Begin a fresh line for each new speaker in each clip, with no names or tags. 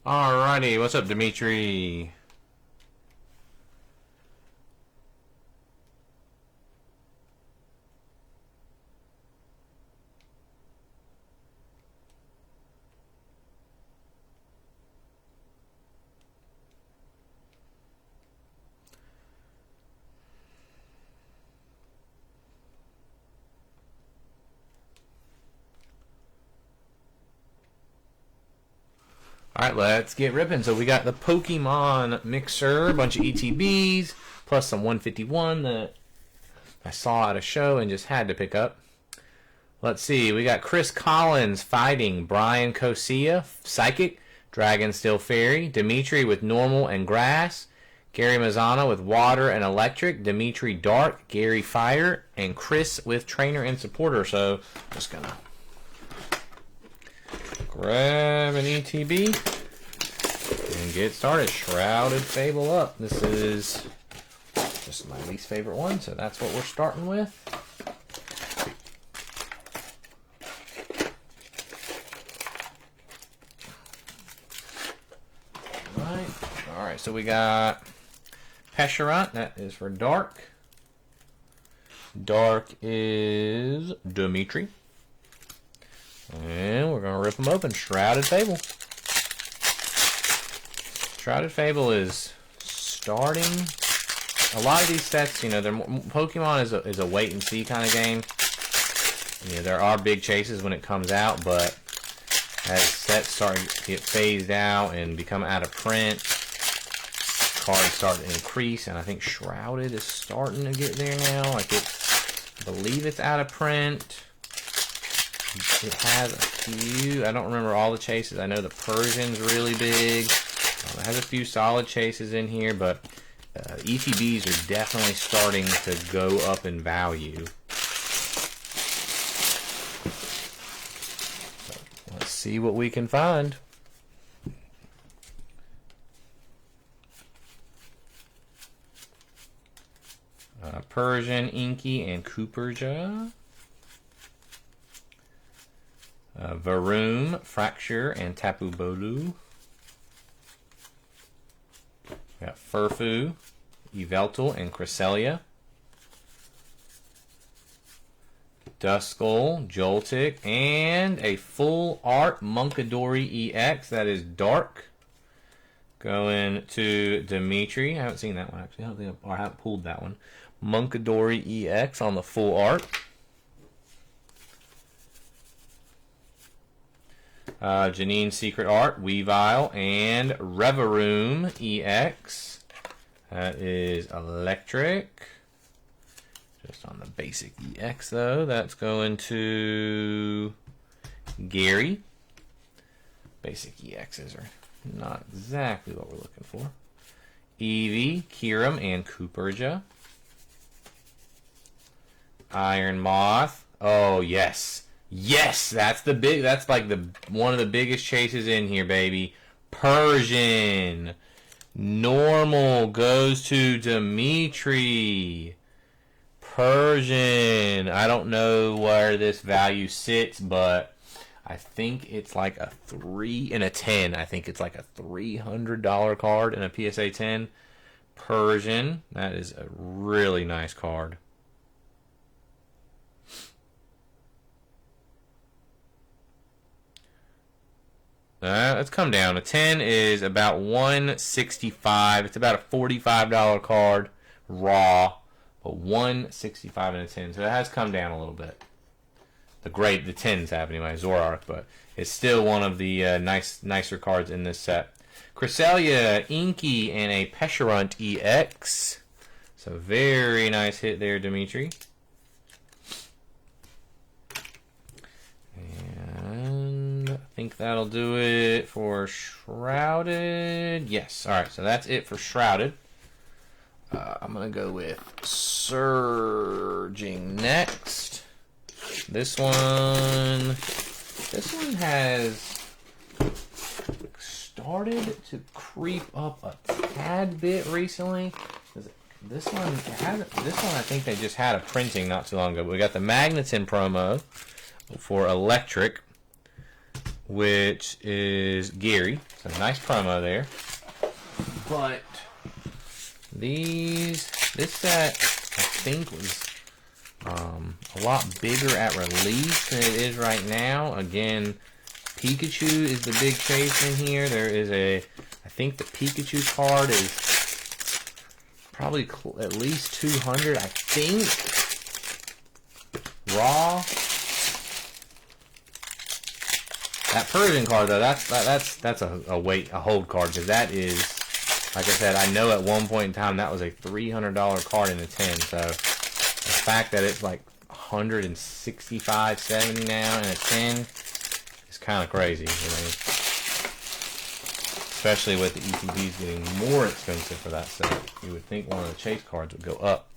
Alrighty, what's up, Dimitri? Alright, let's get ripping. So we got the Pokemon mixer, a bunch of ETBs, plus some 151 that I saw at a show and just had to pick up. Let's see, we got Chris Collins fighting Brian Cosilla, Psychic, Dragon Steel Fairy, Dimitri with Normal and Grass, Gary Mazzana with Water and Electric, Dimitri Dark, Gary Fire, and Chris with Trainer and Supporter. So, just gonna grab an ETB and get started. Shrouded Fable up. This is just my least favorite one, so that's what we're starting with. Alright, so we got Pesharant, that is for Dark. Dark is Dimitri. And we're going to rip them open. Shrouded Fable. Shrouded Fable is starting. A lot of these sets, you know, Pokemon is a wait and see kind of game. You know, there are big chases when it comes out, but as sets start to get phased out and become out of print, cards start to increase, and I think Shrouded is starting to get there now. Like I believe it's out of print. It has a few. I don't remember all the chases. I know the Persian's really big. It has a few solid chases in here, but ETBs are definitely starting to go up in value. So let's see what we can find. Persian, Inky, and Cooperja. Varoom, Fracture, and Tapu Bolu. We got Furfu, Yveltal, and Cresselia. Duskull, Joltik, and a full art Munkidori EX. That is Dark. Going to Dimitri. I haven't seen that one actually. I haven't pulled that one. Munkidori EX on the full art. Janine Secret Art, Weavile, and Reveroom EX. That is Electric. Just on the basic EX though. That's going to Gary. Basic EXs are not exactly what we're looking for. Eevee, Kyurem, and Cooperja. Iron Moth. Oh yes. Yes, that's like one of the biggest chases in here, baby. Persian. Normal goes to Dimitri. Persian. I don't know where this value sits, but I think it's like a 3 and a 10. I think it's like a $300 card in a PSA 10. Persian. That is a really nice card. Let's come down. A 10 is about $165. It's about a $45 card raw, but $165 and a 10. So it has come down a little bit. The 10s have anyway, Zoroark, but it's still one of the nicer cards in this set. Cresselia, Inky, and a Pesharant EX. So very nice hit there, Dimitri. And I think that'll do it for Shrouded. Yes. All right. So that's it for Shrouded. I'm gonna go with Surging next. This one has started to creep up a tad bit recently. This one I think they just had a printing not too long ago. But we got the Magneton promo for Electric which is Gary. So nice promo there. But this set I think was a lot bigger at release than it is right now. Again, Pikachu is the big chase in here. There is I think the Pikachu card is probably at least 200, I think. Raw. That Persian card though, that's a hold card, because that is, like I said, I know at one point in time that was a $300 card in a 10. So the fact that it's like 165, 70 now in a 10 is kind of crazy, you know? Especially with the ETBs getting more expensive for that set. You would think one of the chase cards would go up.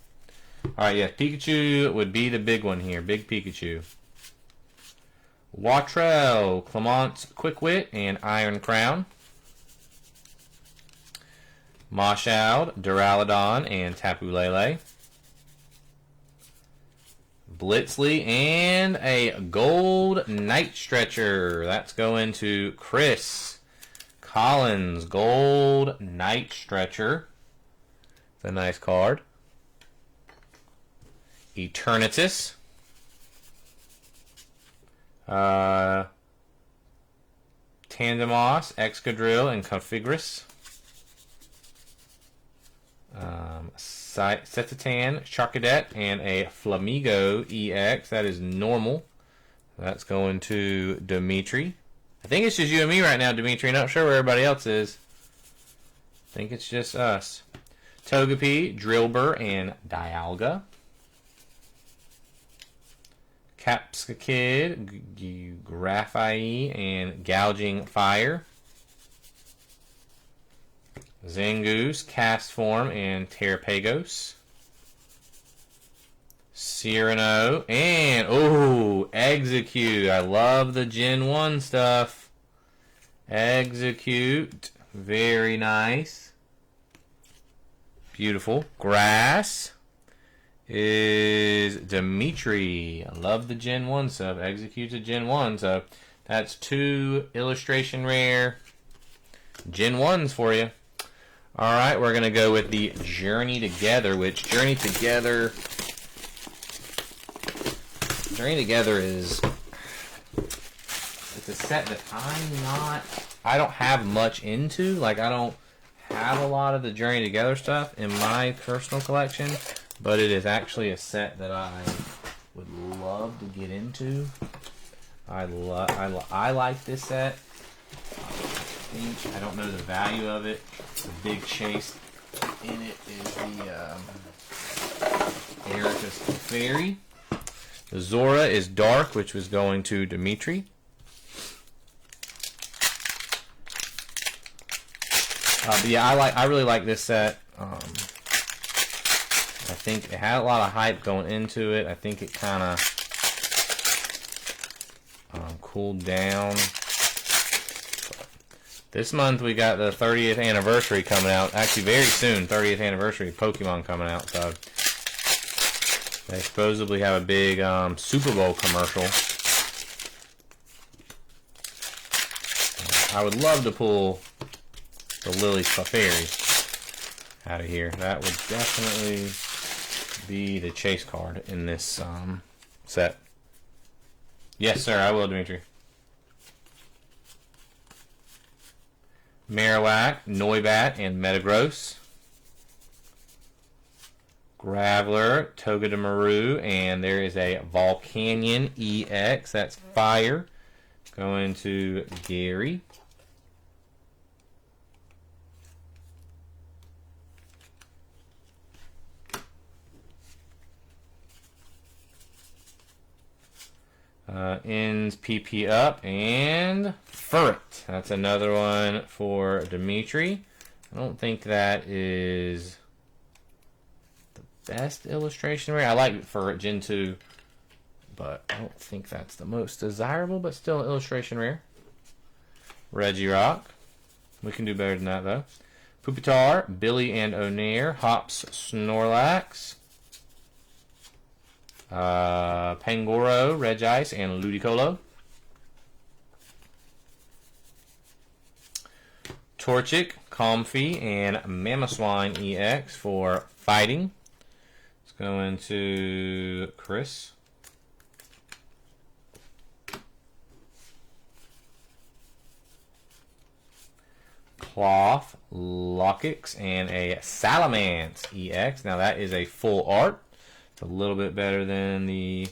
Alright, yeah, Pikachu would be the big one here. Big Pikachu. Watrell, Clement's Quick Wit, and Iron Crown. Moshoud, Duraludon, and Tapu Lele. Blitzly, and a gold Night Stretcher. That's going to Chris Collins. Gold Night Stretcher. It's a nice card. Eternatus. Tandemos, Excadrill, and Configurus. Setatan, Charcadet, and a Flamigo EX. That is normal. That's going to Dimitri. I think it's just you and me right now, Dimitri. Not sure where everybody else is. I think it's just us. Togepi, Drillbur, and Dialga. Capsakid, Graphite, and Gouging Fire. Zangoose, Castform, and Terrapagos. Cyrano, and, Execute. I love the Gen 1 stuff. Execute. Very nice. Beautiful. Grass is Dimitri. I love the Gen 1 stuff. Execute's a Gen 1, so that's 2 illustration rare Gen 1s for you. Alright, we're going to go with the Journey Together, which Journey Together is, it's a set that I don't have much into. Like, I don't have a lot of the Journey Together stuff in my personal collection, but it is actually a set that I would love to get into. I like this set. I don't know the value of it. The big chase in it is the Erika's Fairy. The Zora is Dark, which was going to Dimitri. But yeah, I really like this set. I think it had a lot of hype going into it. I think it kind of cooled down. This month we got the 30th anniversary coming out. Actually, very soon, 30th anniversary of Pokemon coming out. So they supposedly have a big Super Bowl commercial. I would love to pull the Lily's Clefairy out of here. That would definitely be the chase card in this set. Yes, sir, I will, Dimitri. Marowak, Noibat, and Metagross. Graveler, Togedemaru, and there is a Volcanion EX. That's Fire. Going to Gary. Ends PP up, and Furret. That's another one for Dimitri. I don't think that is the best illustration rare. I like Furret Gen 2, but I don't think that's the most desirable, but still an illustration rare. Regirock. We can do better than that, though. Pupitar, Billy and O'Neill, Hops, Snorlax. Pangoro, Regice, and Ludicolo. Torchic, Comfy, and Mamoswine EX for fighting. Let's go into Chris. Cloth, Lockix, and a Salamence EX. Now that is a full art. It's a little bit better than the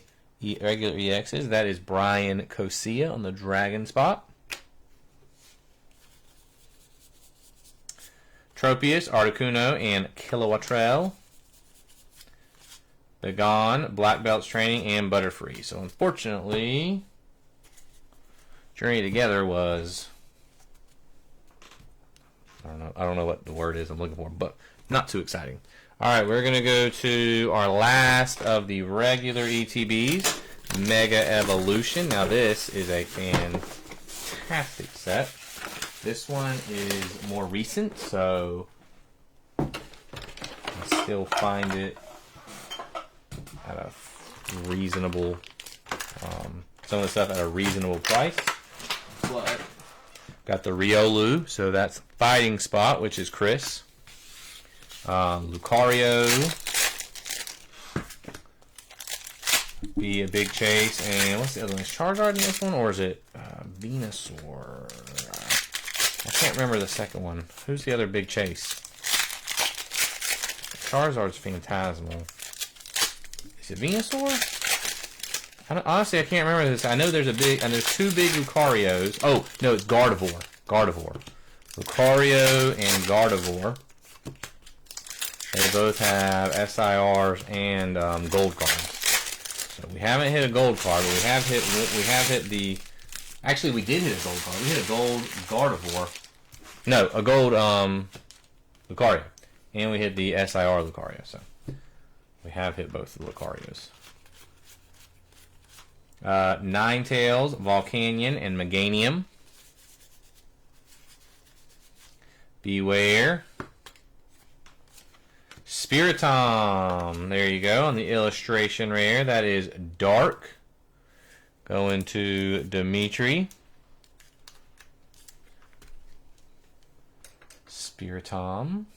regular EXs. That is Brian Cosilla on the Dragon Spot. Tropius, Articuno, and Kilowattrel. Begon, Black Belts Training, and Butterfree. So unfortunately, Journey Together was... I don't know what the word is I'm looking for, but not too exciting. Alright, we're going to go to our last of the regular ETBs, Mega Evolution. Now this is a fantastic set. This one is more recent, so I still find it at a reasonable, some of the stuff at a reasonable price. But got the Riolu, so that's Fighting Spot, which is Chris. Lucario. Be a big chase. And what's the other one? Is Charizard in this one? Or is it Venusaur? I can't remember the second one. Who's the other big chase? Charizard's Phantasmal. Is it Venusaur? Honestly, I can't remember this. I know there's there's two big Lucarios. Oh, no, it's Gardevoir. Lucario and Gardevoir. They both have SIRs and gold cards. So we haven't hit a gold card, but we have hit the. Actually, we did hit a gold card. We hit a gold Gardevoir. No, a gold Lucario, and we hit the SIR Lucario. So we have hit both the Lucarios. Ninetales, Volcanion, and Meganium. Beware. Spiritomb. There you go on the illustration rare. That is Dark. Going to Dimitri. Spiritomb.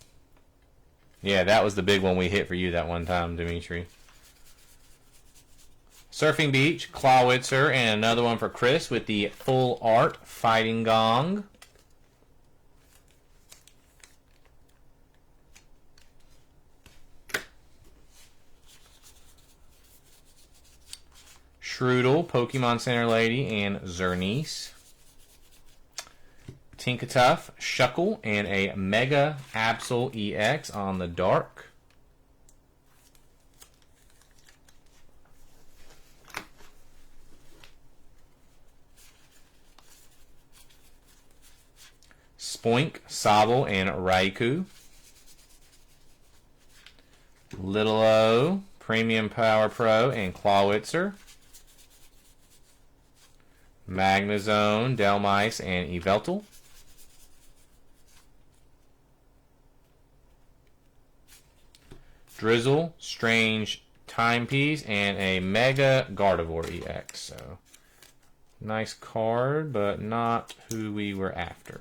Yeah, that was the big one we hit for you that one time, Dimitri. Surfing Beach, Clawitzer, and another one for Chris with the full art Fighting Gong. Shroodle, Pokemon Center Lady, and Xerneas. Tinkatuff, Shuckle, and a Mega Absol EX on the Dark. Spoink, Sobble, and Raikou. Little O, Premium Power Pro, and Clawitzer. Magnezone, Delmice, and Yveltal. Drizzle, Strange Timepiece, and a Mega Gardevoir EX. So, nice card, but not who we were after.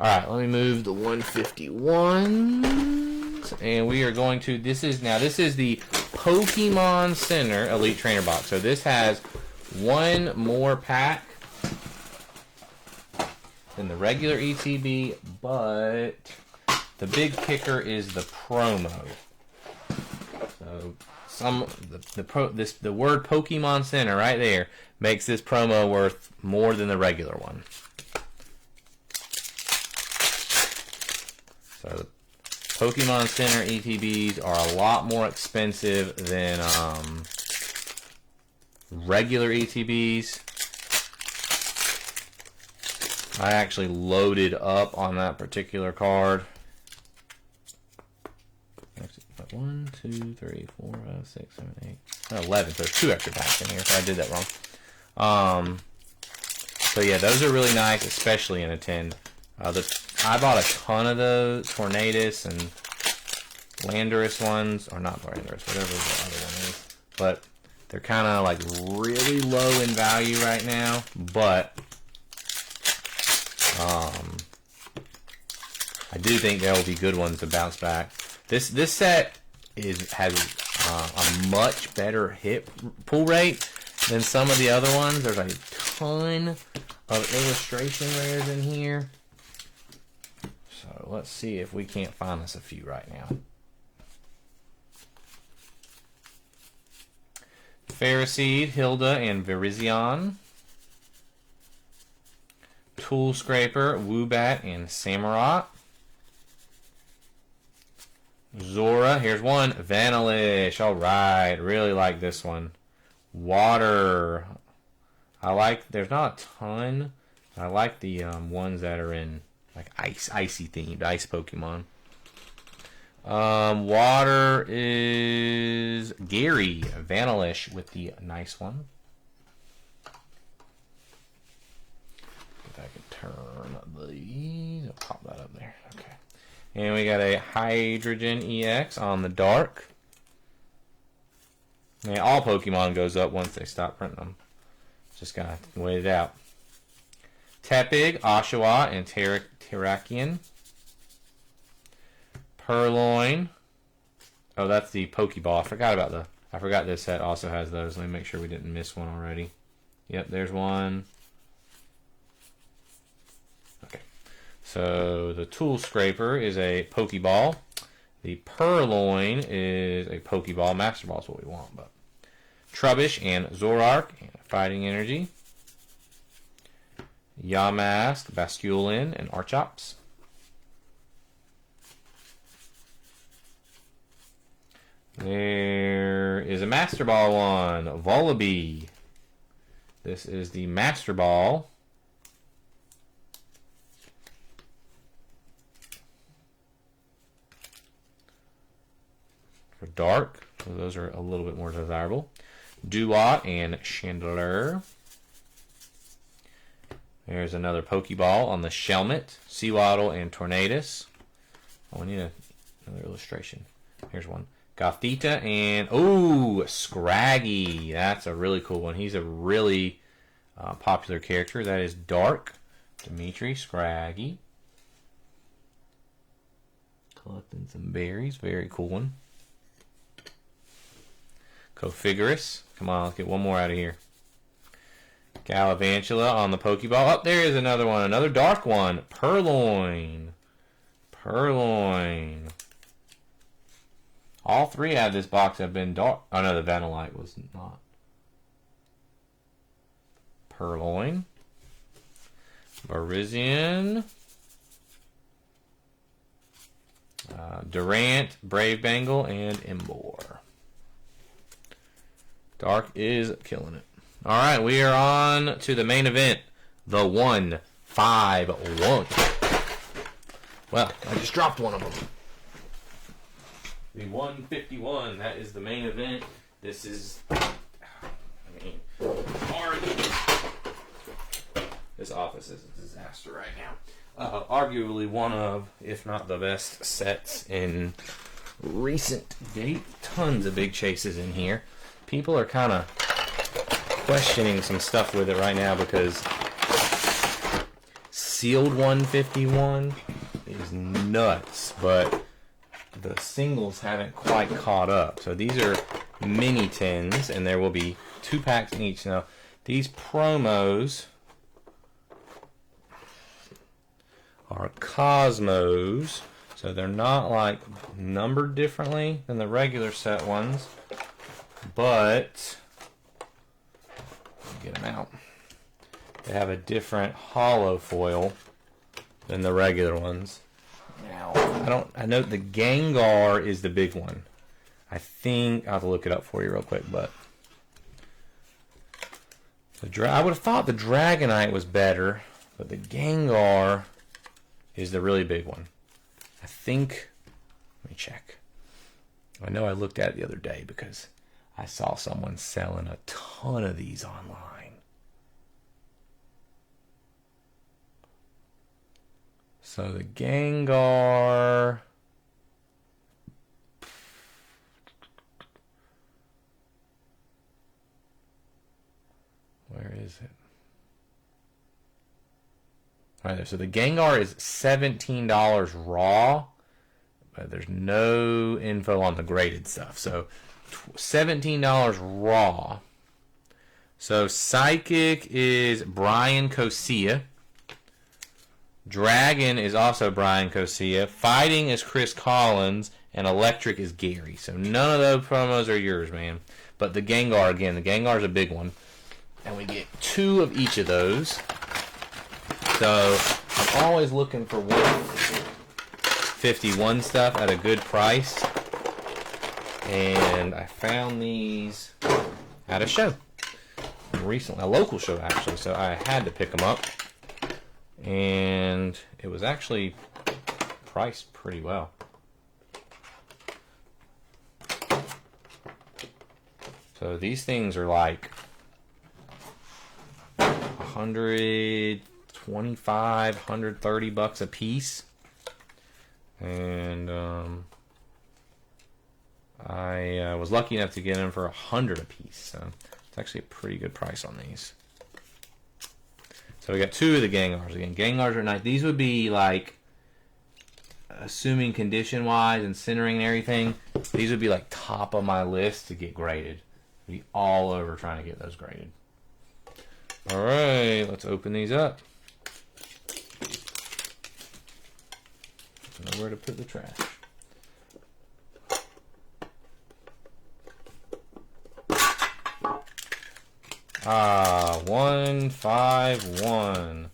Alright, let me move the 151s. And we are going to, this is the Pokemon Center Elite Trainer Box. So this has one more pack than the regular ETB, but the big kicker is the promo. So the word Pokemon Center right there makes this promo worth more than the regular one. So Pokemon Center ETBs are a lot more expensive than regular ETBs. I actually loaded up on that particular card. 1, 2, 3, 4, 5, 6, 7, 8, 11. So there's 2 extra packs in here, so I did that wrong. So yeah, those are really nice, especially in a 10. I bought a ton of those Tornadus and Landorus ones, or not Landorus, whatever the other one is. But they're kind of like really low in value right now. But I do think there will be good ones to bounce back. This set has a much better hit pull rate than some of the other ones. There's a ton of illustration rares in here. So let's see if we can't find us a few right now. Ferroseed, Hilda, and Virizion. Tool Scraper, Woobat, and Samurott. Zora, here's one. Vanillish, alright, really like this one. Water, I like, there's not a ton. I like the ones that are in like icy themed, ice Pokemon. Water is Gary, Vanillish with the nice one. If I can turn these, I'll pop that up there. Okay. And we got a Hydrogen EX on the dark. Yeah, all Pokemon goes up once they stop printing them. Just gotta wait it out. Tepig, Oshawa, and Terrakion. Purloin. Oh, that's the Pokeball. I forgot this set also has those. Let me make sure we didn't miss one already. Yep, there's one. Okay. So the Tool Scraper is a Pokeball. The Purloin is a Pokeball. Master Ball is what we want, but Trubbish and Zoroark and Fighting Energy. Yamask, Basculin, and Archops. There is a Master Ball one, Volibee. This is the Master Ball. For dark, so those are a little bit more desirable. Duat and Chandelure. There's another Pokeball on the Shelmet, Seawaddle, and Tornadus. Oh, we need another illustration. Here's one. Gothita and, oh, Scraggy. That's a really cool one. He's a really popular character. That is Dark Dimitri Scraggy. Collecting some berries. Very cool one. Cofigurus. Come on, let's get one more out of here. Galvantula on the Pokeball. Oh, there is another one. Another dark one. Purloin. Purloin. All three out of this box have been dark. Oh, no, the Vanillite was not. Purloin. Virizion. Durant, Brave Bengal, and Embor. Dark is killing it. All right, we are on to the main event. The 151. Well, I just dropped one of them. The 151, that is the main event. This is, this office is a disaster right now. Arguably one of, if not the best sets in recent date. Tons of big chases in here. People are kind of questioning some stuff with it right now because sealed 151 is nuts, but the singles haven't quite caught up. So these are mini tins, and there will be 2 packs in each. Now, these promos are Cosmos, so they're not like numbered differently than the regular set ones, but get them out. They have a different hollow foil than the regular ones. Now, I know the Gengar is the big one. I think I'll have to look it up for you real quick, but I would have thought the Dragonite was better, but the Gengar is the really big one. I think, let me check. I know I looked at it the other day because I saw someone selling a ton of these online. So the Gengar, where is it? Right there. So the Gengar is $17 raw, but there's no info on the graded stuff. So $17 raw. So Psychic is Brian Cosilla. Dragon is also Brian Cosilla. Fighting is Chris Collins. And Electric is Gary. So none of those promos are yours, man. But the Gengar, again, the Gengar is a big one. And we get 2 of each of those. So I'm always looking for 151 stuff at a good price. And I found these at a show. Recently, a local show actually. So I had to pick them up. And it was actually priced pretty well. So these things are like $125, $130 a piece, and I was lucky enough to get them for $100 a piece. So it's actually a pretty good price on these. So we got 2 of the Gengars. Again, Gengars are nice. These would be like, assuming condition wise and centering and everything, these would be like top of my list to get graded. Be all over trying to get those graded. Alright, let's open these up. Know where to put the trash. Ah, 151.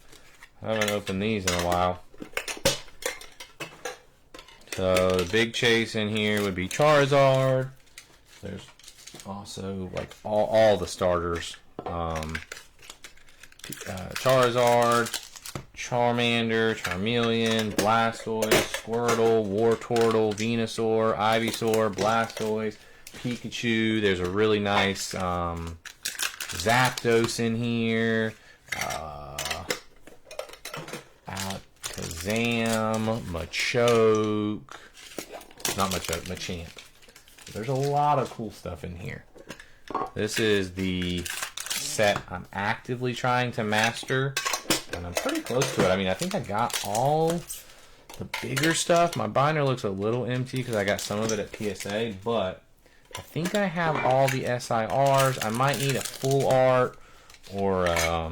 I haven't opened these in a while. So the big chase in here would be Charizard. There's also like all the starters. Charizard, Charmander, Charmeleon, Blastoise, Squirtle, Wartortle, Venusaur, Ivysaur, Blastoise, Pikachu. There's a really nice Zapdos in here. Alakazam, Machoke. Not Machoke, Machamp. There's a lot of cool stuff in here. This is the set I'm actively trying to master, and I'm pretty close to it. I mean, I think I got all the bigger stuff. My binder looks a little empty because I got some of it at PSA, but I think I have all the SIRs. I might need a full art or a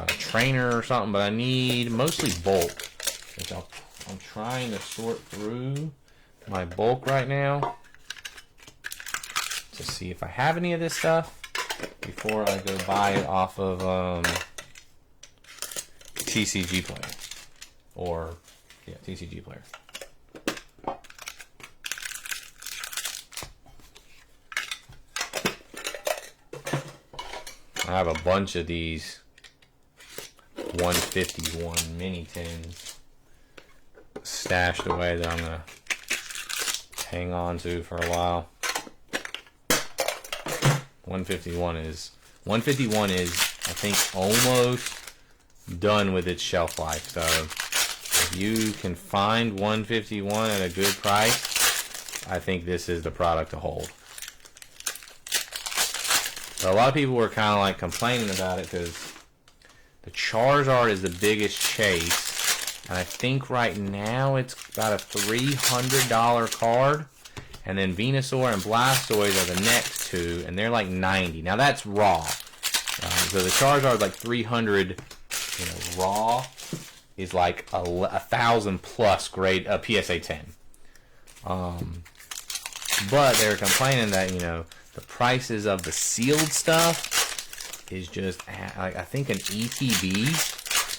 trainer or something, but I need mostly bulk. I'm trying to sort through my bulk right now to see if I have any of this stuff before I go buy it off of TCG Player. Or, yeah, TCG Player. I have a bunch of these 151 mini tins stashed away that I'm going to hang on to for a while. 151 is I think almost done with its shelf life. So if you can find 151 at a good price, I think this is the product to hold. So a lot of people were kind of like complaining about it because the Charizard is the biggest chase, and I think right now it's about a $300 card. And then Venusaur and Blastoise are the next 2, and they're like $90. Now that's raw. So the Charizard is like $300. Raw is like a 1,000 plus grade PSA 10. But they were complaining that the prices of the sealed stuff is just I think an ETB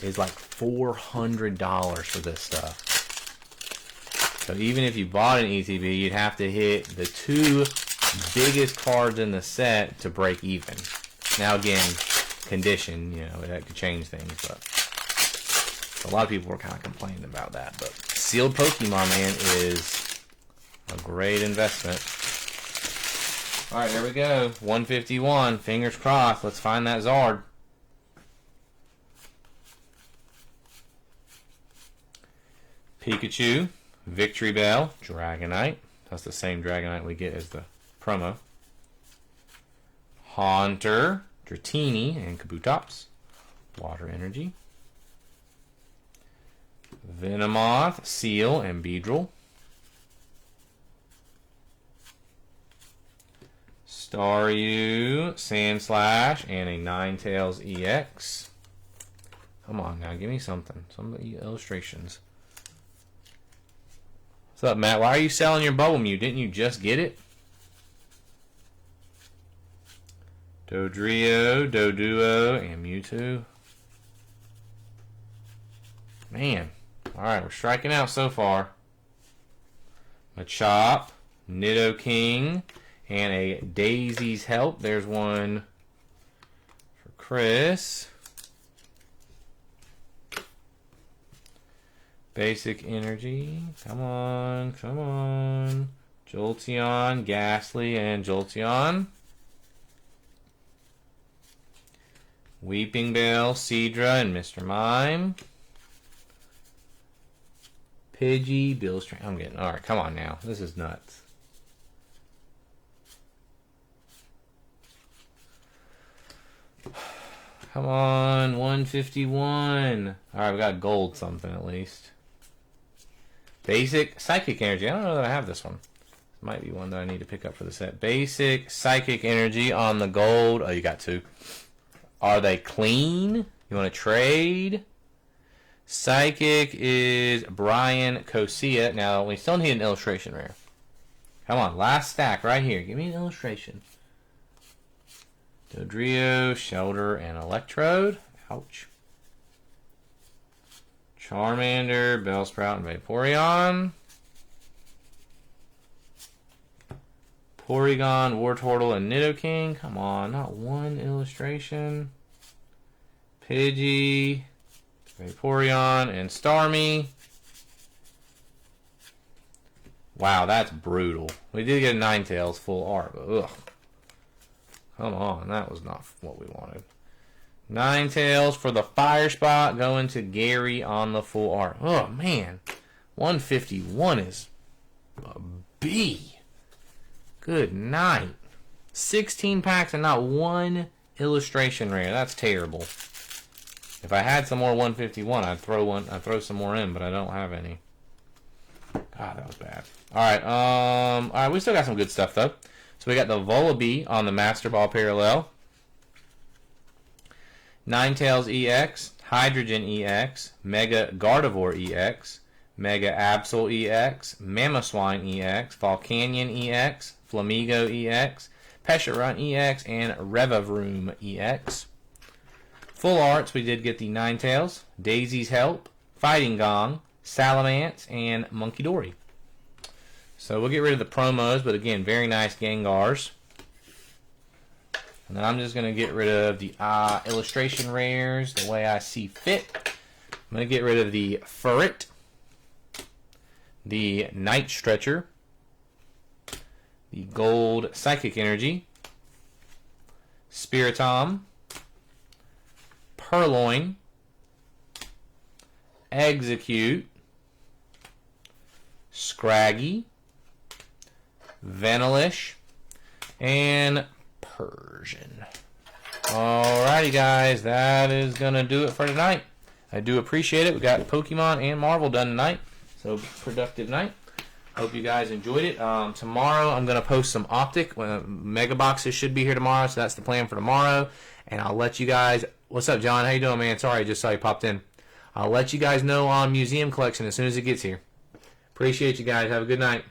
is like $400 for this stuff. So even if you bought an ETB, you'd have to hit the 2 biggest cards in the set to break even. Now again, condition, that could change things, but a lot of people were kind of complaining about that. But sealed Pokemon, man, is a great investment. Alright, here we go. 151. Fingers crossed. Let's find that Zard. Pikachu. Victory Bell, Dragonite. That's the same Dragonite we get as the promo. Haunter, Dratini, and Kabutops. Water Energy. Venomoth, Seal, and Beedrill. Staryu, Sandslash, and a Ninetales EX. Come on now, give me something. Some illustrations. What's up, Matt? Why are you selling your Bubble Mew? Didn't you just get it? Dodrio, Doduo, and Mewtwo. Man. Alright, we're striking out so far. Machop, Nidoking, and a Daisy's Help. There's one for Chris. Basic Energy. Come on, come on. Jolteon, Ghastly, and Jolteon. Weeping Bell, Seadra, and Mr. Mime. Pidgey, Billstring. I'm getting... Alright, come on now. This is nuts. Come on, 151. Alright, we got gold something at least. Basic Psychic Energy. I don't know that I have this one. This might be one that I need to pick up for the set. Basic Psychic Energy on the gold. Oh, you got two. Are they clean? You want to trade? Psychic is Brian Cosia. Now, we still need an illustration rare. Come on, last stack right here. Give me an illustration. Dodrio, Shelter, and Electrode. Ouch. Charmander, Bellsprout, and Vaporeon. Porygon, Wartortle, and Nidoking. Come on, not one illustration. Pidgey, Vaporeon, and Starmie. Wow, that's brutal. We did get a Ninetales full art, but ugh. Come on, that was not what we wanted. Ninetales for the Fire Spot, going to Gary on the full art. Oh, man. 151 is a B. Good night. 16 packs and not one illustration rare. That's terrible. If I had some more 151, I'd throw some more in, but I don't have any. God, that was bad. Alright, we still got some good stuff though. So we got the Volibee on the Master Ball Parallel. Ninetales EX, Hydrogen EX, Mega Gardevoir EX, Mega Absol EX, Mamoswine EX, Volcanion EX, Flamigo EX, Pesharunt EX, and Revavroom EX. Full arts, we did get the Ninetales, Daisy's Help, Fighting Gong, Salamence, and Monkey Dory. So we'll get rid of the promos, but again, very nice Gengars. And then I'm just going to get rid of the illustration rares the way I see fit. I'm going to get rid of the Furret, the Night Stretcher, the Gold Psychic Energy, Spiritomb, Purloin, Execute, Scraggy, Vanillish, and Persian. Alrighty guys, that is going to do it for tonight. I do appreciate it. We got Pokemon and Marvel done tonight. So, productive night. Hope you guys enjoyed it. Tomorrow I'm going to post some Optic. Mega boxes should be here tomorrow, so that's the plan for tomorrow. And I'll let you guys... What's up, John? How you doing, man? Sorry, I just saw you popped in. I'll let you guys know on Museum Collection as soon as it gets here. Appreciate you guys. Have a good night.